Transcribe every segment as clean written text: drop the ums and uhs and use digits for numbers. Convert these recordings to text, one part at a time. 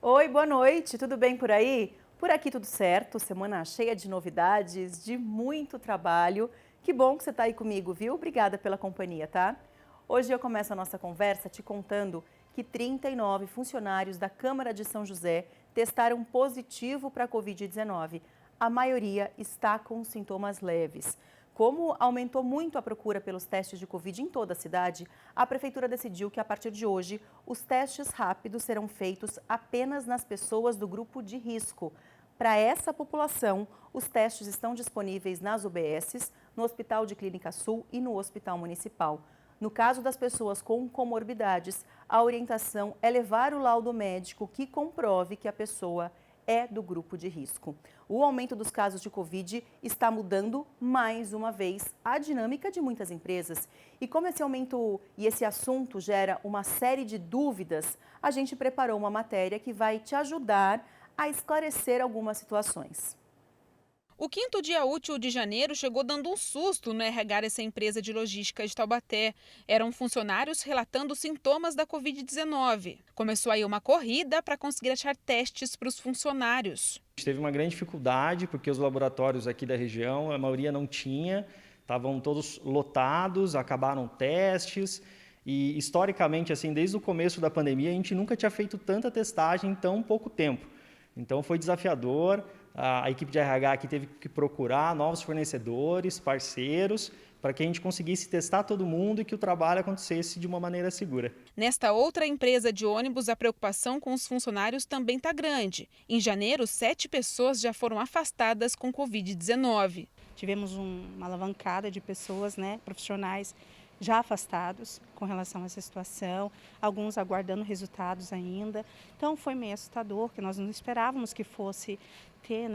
Oi, boa noite, tudo bem por aí? Por aqui tudo certo, semana cheia de novidades, de muito trabalho. Que bom que você está aí comigo, viu? Obrigada pela companhia, tá? Hoje eu começo a nossa conversa te contando que 39 funcionários da Câmara de São José testaram positivo para a Covid-19. A maioria está com sintomas leves. Como aumentou muito a procura pelos testes de Covid em toda a cidade, a Prefeitura decidiu que, a partir de hoje, os testes rápidos serão feitos apenas nas pessoas do grupo de risco. Para essa população, os testes estão disponíveis nas UBSs, no Hospital de Clínica Sul e no Hospital Municipal. No caso das pessoas com comorbidades, a orientação é levar o laudo médico que comprove que a pessoa é do grupo de risco. O aumento dos casos de Covid está mudando, mais uma vez, a dinâmica de muitas empresas. E como esse aumento e esse assunto gera uma série de dúvidas, a gente preparou uma matéria que vai te ajudar a esclarecer algumas situações. O quinto dia útil de janeiro chegou dando um susto no RH dessa empresa de logística de Taubaté. Eram funcionários relatando sintomas da Covid-19. Começou aí uma corrida para conseguir achar testes para os funcionários. A gente teve uma grande dificuldade porque os laboratórios aqui da região, a maioria não tinha, estavam todos lotados, acabaram testes. E historicamente, assim, desde o começo da pandemia, a gente nunca tinha feito tanta testagem em tão pouco tempo. Então foi desafiador. A equipe de RH aqui teve que procurar novos fornecedores, parceiros, para que a gente conseguisse testar todo mundo e que o trabalho acontecesse de uma maneira segura. Nesta outra empresa de ônibus, a preocupação com os funcionários também está grande. Em janeiro, 7 pessoas já foram afastadas com Covid-19. Tivemos uma alavancada de pessoas, profissionais já afastados com relação a essa situação, alguns aguardando resultados ainda. Então foi meio assustador, que nós não esperávamos que fosse ter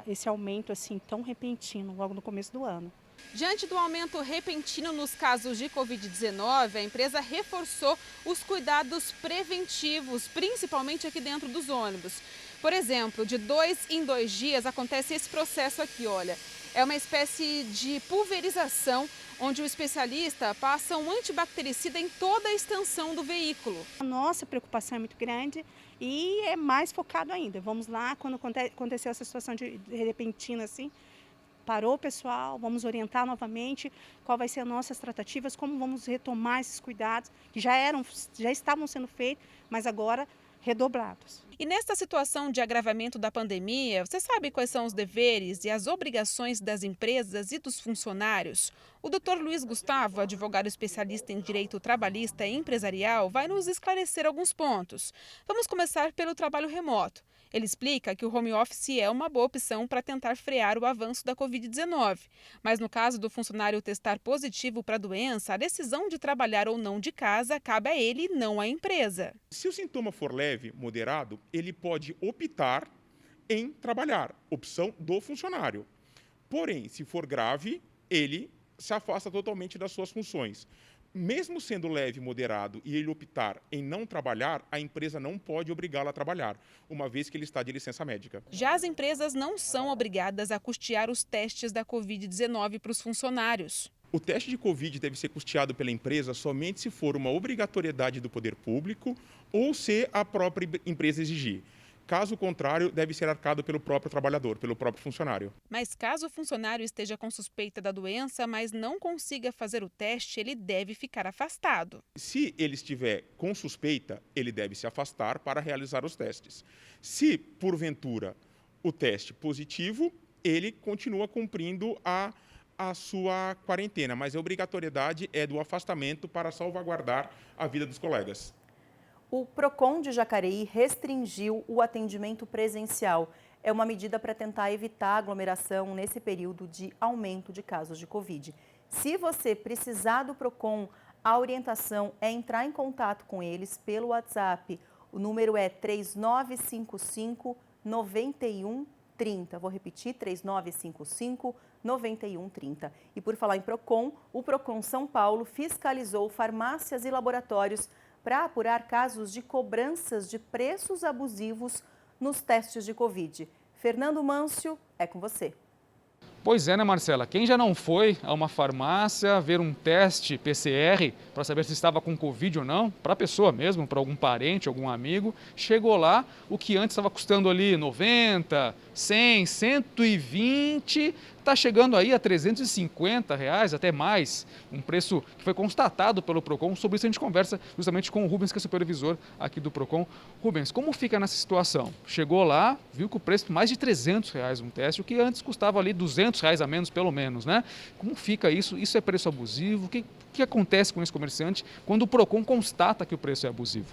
esse aumento assim tão repentino logo no começo do ano. Diante do aumento repentino nos casos de Covid-19, a empresa reforçou os cuidados preventivos, principalmente aqui dentro dos ônibus. Por exemplo, de 2 em 2 dias acontece esse processo aqui, olha. É uma espécie de pulverização, onde o especialista passa um antibactericida em toda a extensão do veículo. A nossa preocupação é muito grande e é mais focado ainda. Vamos lá, quando aconteceu essa situação de repentina assim, parou o pessoal, vamos orientar novamente qual vai ser as nossas tratativas, como vamos retomar esses cuidados que já estavam sendo feitos, mas agora redoblados. E nesta situação de agravamento da pandemia, você sabe quais são os deveres e as obrigações das empresas e dos funcionários? O Dr. Luiz Gustavo, advogado especialista em direito trabalhista e empresarial, vai nos esclarecer alguns pontos. Vamos começar pelo trabalho remoto. Ele explica que o home office é uma boa opção para tentar frear o avanço da Covid-19. Mas no caso do funcionário testar positivo para a doença, a decisão de trabalhar ou não de casa cabe a ele e não à empresa. Se o sintoma for leve, moderado, ele pode optar em trabalhar, opção do funcionário. Porém, se for grave, ele se afasta totalmente das suas funções. Mesmo sendo leve, moderado e ele optar em não trabalhar, a empresa não pode obrigá-lo a trabalhar, uma vez que ele está de licença médica. Já as empresas não são obrigadas a custear os testes da Covid-19 para os funcionários. O teste de Covid deve ser custeado pela empresa somente se for uma obrigatoriedade do poder público ou se a própria empresa exigir. Caso contrário, deve ser arcado pelo próprio trabalhador, pelo próprio funcionário. Mas caso o funcionário esteja com suspeita da doença, mas não consiga fazer o teste, ele deve ficar afastado. Se ele estiver com suspeita, ele deve se afastar para realizar os testes. Se, porventura, o teste positivo, ele continua cumprindo a sua quarentena, mas a obrigatoriedade é do afastamento para salvaguardar a vida dos colegas. O Procon de Jacareí restringiu o atendimento presencial. É uma medida para tentar evitar aglomeração nesse período de aumento de casos de Covid. Se você precisar do Procon, a orientação é entrar em contato com eles pelo WhatsApp. O número é 3955 9130. Vou repetir, 3955 9130. E por falar em Procon, o Procon São Paulo fiscalizou farmácias e laboratórios para apurar casos de cobranças de preços abusivos nos testes de Covid. Fernando Mâncio, é com você. Pois é, né, Marcela? Quem já não foi a uma farmácia ver um teste PCR para saber se estava com Covid ou não, para a pessoa mesmo, para algum parente, algum amigo, chegou lá, o que antes estava custando ali 90, 100, 120, está chegando aí a R$350, até mais, um preço que foi constatado pelo Procon. Sobre isso a gente conversa justamente com o Rubens, que é supervisor aqui do Procon. Rubens, como fica nessa situação? Chegou lá, viu que o preço mais de R$300 um teste, o que antes custava ali R$200 a menos, pelo menos, né? Como fica isso? Isso é preço abusivo? O que acontece com esse comerciante quando o Procon constata que o preço é abusivo?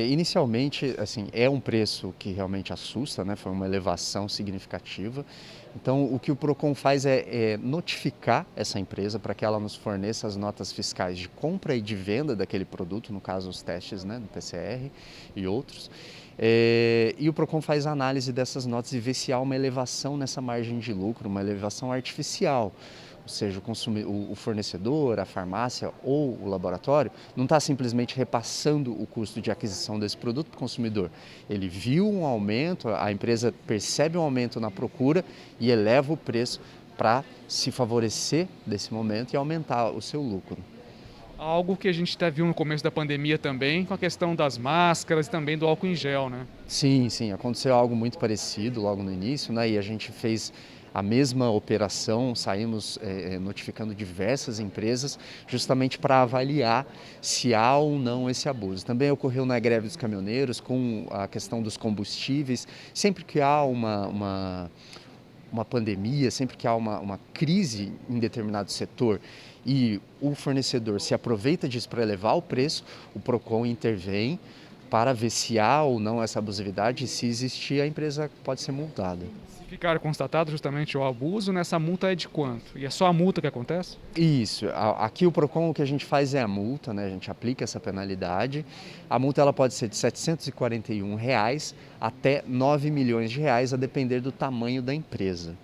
Inicialmente, assim, é um preço que realmente assusta, né? Foi uma elevação significativa. Então, o que o Procon faz é notificar essa empresa para que ela nos forneça as notas fiscais de compra e de venda daquele produto, no caso os testes, né, do PCR e outros. E o Procon faz a análise dessas notas e vê se há uma elevação nessa margem de lucro, uma elevação artificial. Ou seja, o fornecedor, a farmácia ou o laboratório não está simplesmente repassando o custo de aquisição desse produto para o consumidor. Ele viu um aumento, a empresa percebe um aumento na procura e eleva o preço para se favorecer desse momento e aumentar o seu lucro. Algo que a gente até viu no começo da pandemia também, com a questão das máscaras e também do álcool em gel, né? Sim, aconteceu algo muito parecido logo no início, né? E a gente fez a mesma operação, saímos notificando diversas empresas justamente para avaliar se há ou não esse abuso. Também ocorreu na greve dos caminhoneiros com a questão dos combustíveis. Sempre que há uma pandemia, sempre que há uma crise em determinado setor e o fornecedor se aproveita disso para elevar o preço, o Procon intervém para ver se há ou não essa abusividade e se existir, a empresa pode ser multada. Se ficar constatado justamente o abuso, nessa multa é de quanto? E é só a multa que acontece? Isso. Aqui o Procon o que a gente faz é a multa, né? A gente aplica essa penalidade. A multa ela pode ser de R$ 741 até R$9 milhões, a depender do tamanho da empresa.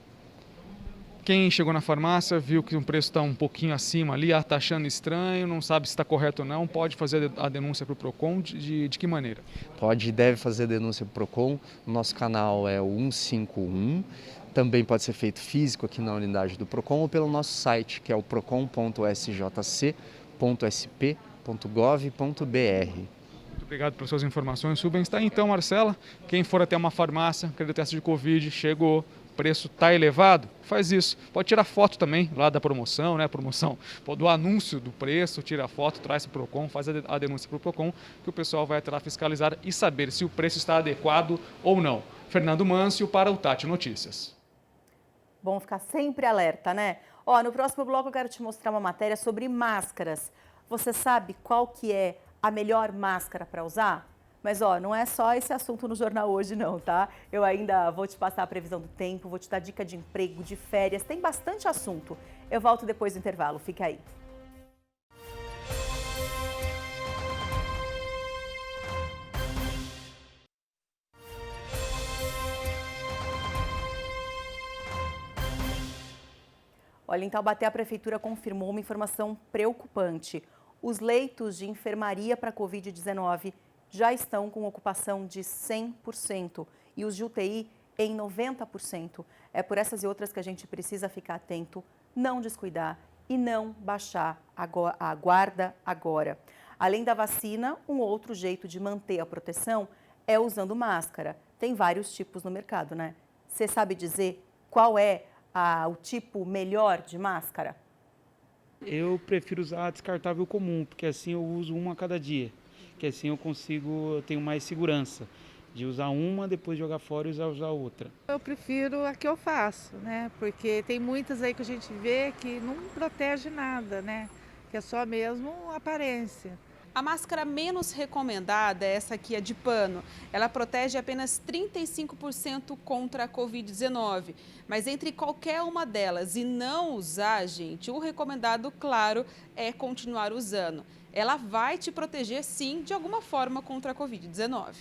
Quem chegou na farmácia, viu que o preço está um pouquinho acima ali, está achando estranho, não sabe se está correto ou não, pode fazer a denúncia para o Procon de que maneira? Pode e deve fazer a denúncia para o Procon. O nosso canal é o 151. Também pode ser feito físico aqui na unidade do Procon ou pelo nosso site, que é o procon.sjc.sp.gov.br. Muito obrigado pelas suas informações, Rubens. Tá então, Marcela, quem for até uma farmácia, querer teste de Covid, chegou, o preço está elevado, faz isso. Pode tirar foto também lá da promoção, né? Promoção do anúncio do preço, tira a foto, traz para o Procon, faz a denúncia para o Procon, que o pessoal vai até lá fiscalizar e saber se o preço está adequado ou não. Fernando Mâncio para o Tati Notícias. Bom ficar sempre alerta, né? No próximo bloco eu quero te mostrar uma matéria sobre máscaras. Você sabe qual que é a melhor máscara para usar? Mas não é só esse assunto no jornal hoje não, tá? Eu ainda vou te passar a previsão do tempo, vou te dar dica de emprego, de férias, tem bastante assunto. Eu volto depois do intervalo, fica aí. Olha, em Taubaté a prefeitura confirmou uma informação preocupante. Os leitos de enfermaria para Covid-19 já estão com ocupação de 100% e os de UTI em 90%. É por essas e outras que a gente precisa ficar atento, não descuidar e não baixar a guarda agora. Além da vacina, um outro jeito de manter a proteção é usando máscara. Tem vários tipos no mercado, né? Você sabe dizer qual é o tipo melhor de máscara? Eu prefiro usar a descartável comum, porque assim eu uso uma a cada dia. Que assim eu tenho mais segurança de usar uma, depois jogar fora e usar outra. Eu prefiro a que eu faço, né? Porque tem muitas aí que a gente vê que não protege nada, né? Que é só mesmo aparência. A máscara menos recomendada é essa aqui, a de pano. Ela protege apenas 35% contra a Covid-19. Mas entre qualquer uma delas e não usar, gente, o recomendado, claro, é continuar usando. Ela vai te proteger, sim, de alguma forma contra a Covid-19.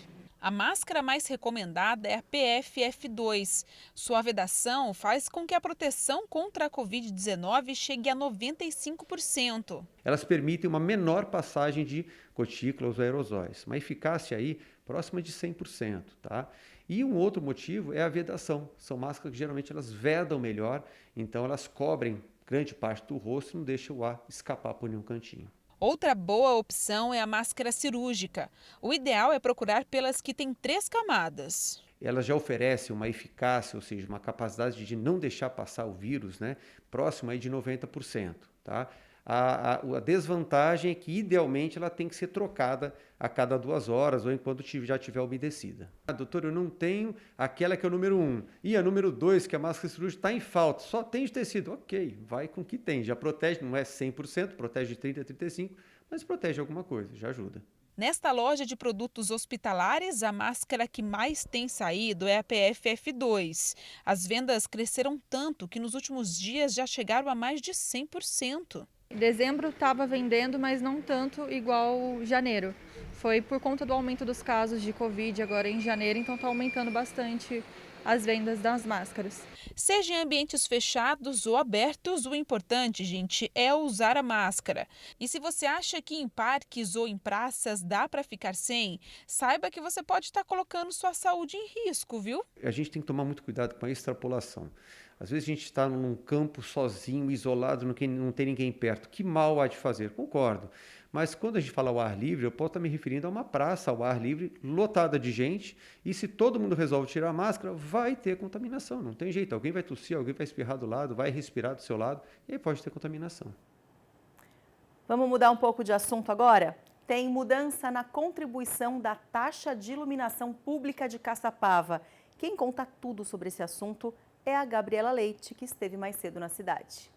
A máscara mais recomendada é a PFF2. Sua vedação faz com que a proteção contra a Covid-19 chegue a 95%. Elas permitem uma menor passagem de gotículas ou aerosóis, uma eficácia aí próxima de 100%, tá? E um outro motivo é a vedação. São máscaras que geralmente elas vedam melhor, então elas cobrem grande parte do rosto e não deixam o ar escapar por nenhum cantinho. Outra boa opção é a máscara cirúrgica. O ideal é procurar pelas que têm 3 camadas. Elas já oferecem uma eficácia, ou seja, uma capacidade de não deixar passar o vírus, né, próximo aí de 90%, tá? A desvantagem é que, idealmente, ela tem que ser trocada a cada 2 horas ou enquanto já estiver umedecida. Doutor, eu não tenho aquela que é o número 1 e a número 2, que é a máscara cirúrgica, está em falta, só tem de tecido. Ok, vai com o que tem, já protege, não é 100%, protege de 30% a 35%, mas protege alguma coisa, já ajuda. Nesta loja de produtos hospitalares, a máscara que mais tem saído é a PFF2. As vendas cresceram tanto que nos últimos dias já chegaram a mais de 100%. Em dezembro estava vendendo, mas não tanto igual janeiro. Foi por conta do aumento dos casos de Covid agora em janeiro, então está aumentando bastante as vendas das máscaras. Seja em ambientes fechados ou abertos, o importante, gente, é usar a máscara. E se você acha que em parques ou em praças dá para ficar sem, saiba que você pode estar colocando sua saúde em risco, viu? A gente tem que tomar muito cuidado com a extrapolação. Às vezes a gente está num campo sozinho, isolado, não tem ninguém perto. Que mal há de fazer? Concordo. Mas quando a gente fala ao ar livre, eu posso estar me referindo a uma praça ao ar livre, lotada de gente, e se todo mundo resolve tirar a máscara, vai ter contaminação. Não tem jeito. Alguém vai tossir, alguém vai espirrar do lado, vai respirar do seu lado, e aí pode ter contaminação. Vamos mudar um pouco de assunto agora? Tem mudança na contribuição da taxa de iluminação pública de Caçapava. Quem conta tudo sobre esse assunto é a Gabriela Leite, que esteve mais cedo na cidade.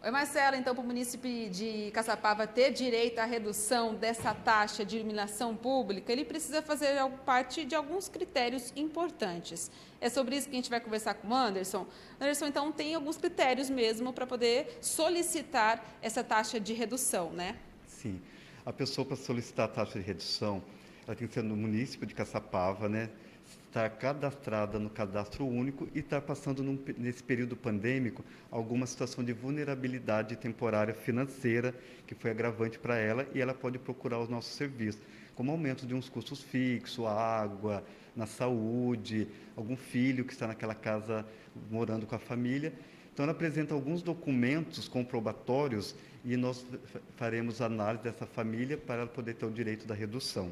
Oi, Marcela, então para o município de Caçapava ter direito à redução dessa taxa de iluminação pública, ele precisa fazer parte de alguns critérios importantes. É sobre isso que a gente vai conversar com o Anderson. Anderson, então, tem alguns critérios mesmo para poder solicitar essa taxa de redução, né? Sim. A pessoa, para solicitar a taxa de redução, ela tem que ser no município de Caçapava, né? Estar cadastrada no cadastro único e estar passando, nesse período pandêmico, alguma situação de vulnerabilidade temporária financeira que foi agravante para ela, e ela pode procurar os nossos serviços, como aumento de uns custos fixos, água, na saúde, algum filho que está naquela casa morando com a família. Então, ela apresenta alguns documentos comprobatórios e nós faremos análise dessa família para ela poder ter o direito da redução.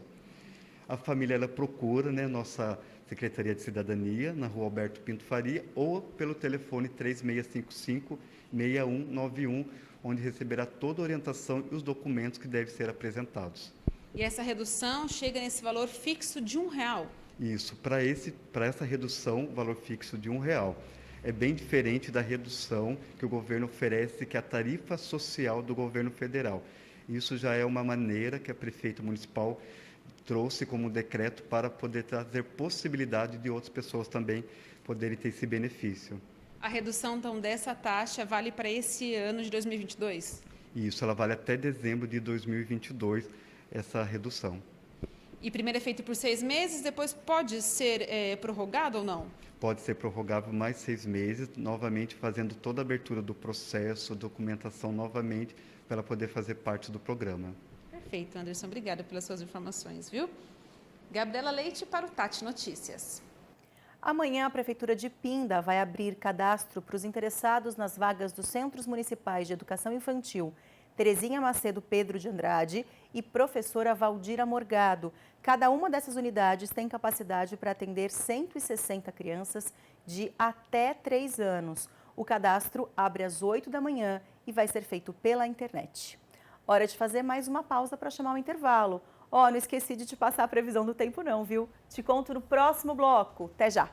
A família, ela procura, né, nossa Secretaria de Cidadania, na Rua Alberto Pinto Faria, ou pelo telefone 3655-6191, onde receberá toda a orientação e os documentos que devem ser apresentados. E essa redução chega nesse valor fixo de R$1? Isso, para essa redução, o valor fixo de R$1. É bem diferente da redução que o governo oferece, que é a tarifa social do governo federal. Isso já é uma maneira que a prefeita municipal trouxe como decreto para poder trazer possibilidade de outras pessoas também poderem ter esse benefício. A redução, então, dessa taxa vale para esse ano de 2022? Isso, ela vale até dezembro de 2022, essa redução. E primeiro é feito por 6 meses, depois pode ser prorrogado ou não? Pode ser prorrogável mais 6 meses, novamente fazendo toda a abertura do processo, documentação novamente, para ela poder fazer parte do programa. Perfeito, Anderson. Obrigada pelas suas informações, viu? Gabriela Leite para o Tati Notícias. Amanhã, a Prefeitura de Pinda vai abrir cadastro para os interessados nas vagas dos Centros Municipais de Educação Infantil Terezinha Macedo Pedro de Andrade e Professora Valdira Morgado. Cada uma dessas unidades tem capacidade para atender 160 crianças de até 3 anos. O cadastro abre às 8 da manhã e vai ser feito pela internet. Hora de fazer mais uma pausa para chamar o intervalo. Não esqueci de te passar a previsão do tempo não, viu? Te conto no próximo bloco. Até já!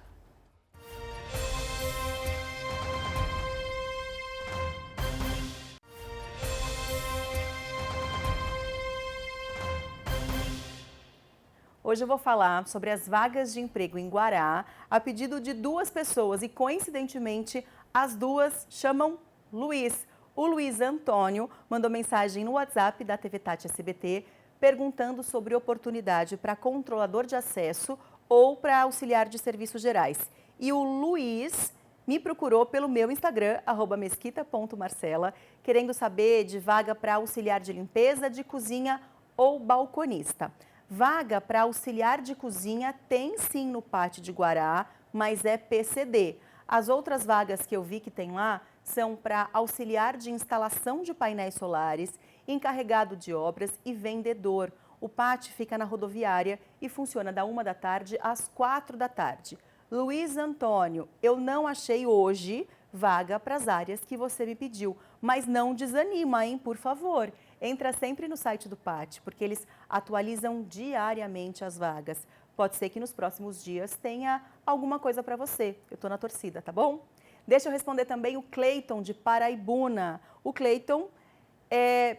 Hoje eu vou falar sobre as vagas de emprego em Guará, a pedido de 2 pessoas e, coincidentemente, as 2 chamam Luiz. O Luiz Antônio mandou mensagem no WhatsApp da TV Tati SBT perguntando sobre oportunidade para controlador de acesso ou para auxiliar de serviços gerais. E o Luiz me procurou pelo meu Instagram, @mesquita.marcela, querendo saber de vaga para auxiliar de limpeza, de cozinha ou balconista. Vaga para auxiliar de cozinha tem sim no Pátio de Guará, mas é PCD. As outras vagas que eu vi que tem lá são para auxiliar de instalação de painéis solares, encarregado de obras e vendedor. O pátio fica na rodoviária e funciona da 1 da tarde às 4 da tarde. Luiz Antônio, eu não achei hoje vaga para as áreas que você me pediu, mas não desanima, hein, por favor. Entra sempre no site do PAT, porque eles atualizam diariamente as vagas. Pode ser que nos próximos dias tenha alguma coisa para você. Eu estou na torcida, tá bom? Deixa eu responder também o Cleiton, de Paraibuna. O Cleiton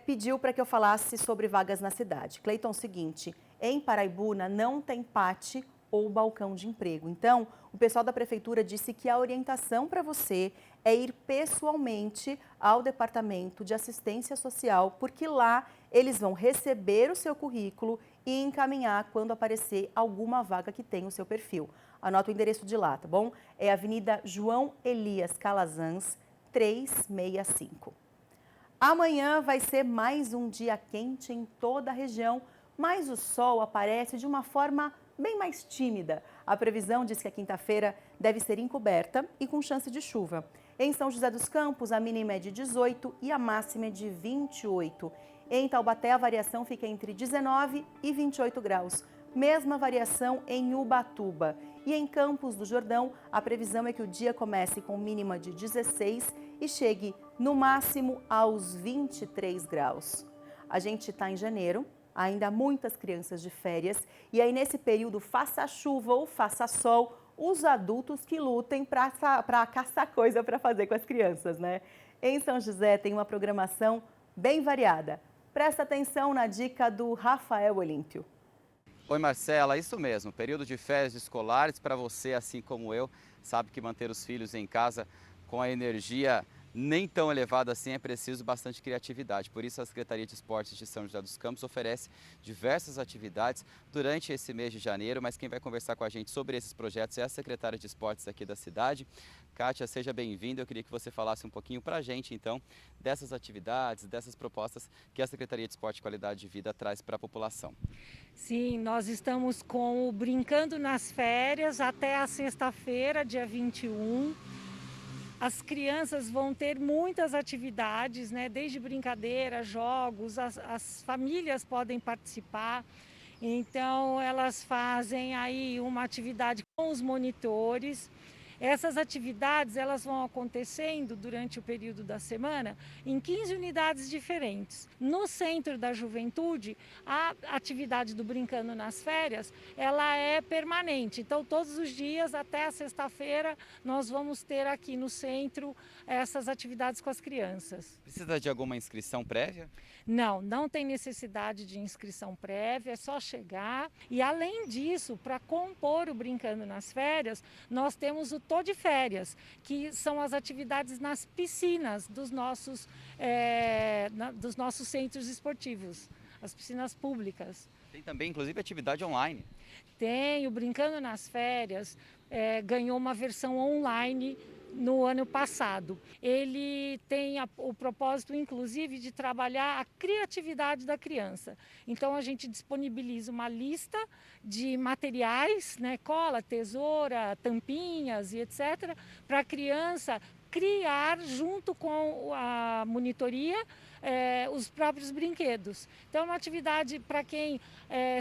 pediu para que eu falasse sobre vagas na cidade. Cleiton, seguinte, em Paraibuna não tem PAT ou balcão de emprego. Então, o pessoal da prefeitura disse que a orientação para você é ir pessoalmente ao Departamento de Assistência Social, porque lá eles vão receber o seu currículo e encaminhar quando aparecer alguma vaga que tenha o seu perfil. Anota o endereço de lá, tá bom? É Avenida João Elias Calazans, 365. Amanhã vai ser mais um dia quente em toda a região, mas o sol aparece de uma forma bem mais tímida. A previsão diz que a quinta-feira deve ser encoberta e com chance de chuva. Em São José dos Campos, a mínima é de 18 e a máxima é de 28. Em Taubaté, a variação fica entre 19 e 28 graus. Mesma variação em Ubatuba. E em Campos do Jordão, a previsão é que o dia comece com mínima de 16 e chegue no máximo aos 23 graus. A gente está em janeiro. Ainda há muitas crianças de férias e aí nesse período, faça chuva ou faça sol, os adultos que lutem para caçar coisa para fazer com as crianças, né? Em São José tem uma programação bem variada. Presta atenção na dica do Rafael Olímpio. Oi Marcela, isso mesmo, período de férias escolares para você, assim como eu, sabe que manter os filhos em casa com a energia nem tão elevada assim é preciso bastante criatividade. Por isso a Secretaria de Esportes de São José dos Campos oferece diversas atividades durante esse mês de janeiro, mas quem vai conversar com a gente sobre esses projetos é a secretária de Esportes aqui da cidade. Kátia, seja bem-vinda. Eu queria que você falasse um pouquinho para a gente, então, dessas atividades, dessas propostas que a Secretaria de Esporte e Qualidade de Vida traz para a população. Sim, nós estamos com o Brincando nas Férias até a sexta-feira, dia 21. As crianças vão ter muitas atividades, né? Desde brincadeira, jogos, as famílias podem participar. Então, elas fazem aí uma atividade com os monitores. Essas atividades elas vão acontecendo durante o período da semana em 15 unidades diferentes. No Centro da Juventude, a atividade do Brincando nas Férias, ela é permanente. Então, todos os dias, até a sexta-feira, nós vamos ter aqui no centro essas atividades com as crianças. Precisa de alguma inscrição prévia? Não, não tem necessidade de inscrição prévia, é só chegar. E além disso, para compor o Brincando nas Férias, nós temos o Tô de Férias, que são as atividades nas piscinas dos nossos centros esportivos, as piscinas públicas. Tem também, inclusive, atividade online. Tem, o Brincando nas Férias ganhou uma versão online no ano passado. Ele tem o propósito, inclusive, de trabalhar a criatividade da criança. Então, a gente disponibiliza uma lista de materiais, né, cola, tesoura, tampinhas e etc., para a criança criar, junto com a monitoria, os próprios brinquedos. Então, é uma atividade para quem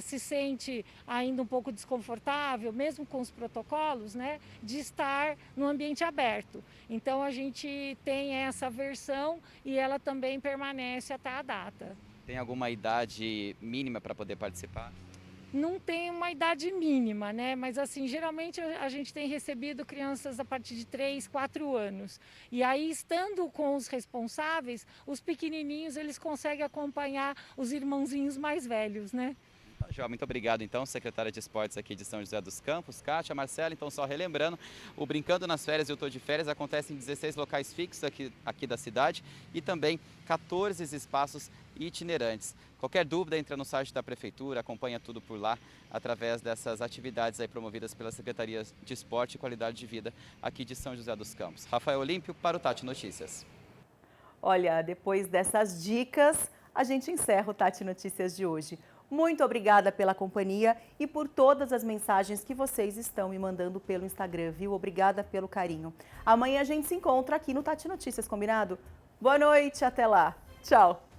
se sente ainda um pouco desconfortável, mesmo com os protocolos, né, de estar no ambiente aberto. Então, a gente tem essa versão e ela também permanece até a data. Tem alguma idade mínima para poder participar? Não tem uma idade mínima, né? Mas assim, geralmente a gente tem recebido crianças a partir de 3, 4 anos. E aí, estando com os responsáveis, os pequenininhos, eles conseguem acompanhar os irmãozinhos mais velhos, né? João, muito obrigado, então, secretária de Esportes aqui de São José dos Campos, Kátia, Marcela. Então, só relembrando, o Brincando nas Férias e Eu Tô de Férias acontece em 16 locais fixos aqui da cidade e também 14 espaços itinerantes. Qualquer dúvida, entra no site da Prefeitura, acompanha tudo por lá, através dessas atividades aí promovidas pela Secretaria de Esporte e Qualidade de Vida aqui de São José dos Campos. Rafael Olímpio para o Tati Notícias. Olha, depois dessas dicas, a gente encerra o Tati Notícias de hoje. Muito obrigada pela companhia e por todas as mensagens que vocês estão me mandando pelo Instagram, viu? Obrigada pelo carinho. Amanhã a gente se encontra aqui no Tati Notícias, combinado? Boa noite, até lá. Tchau.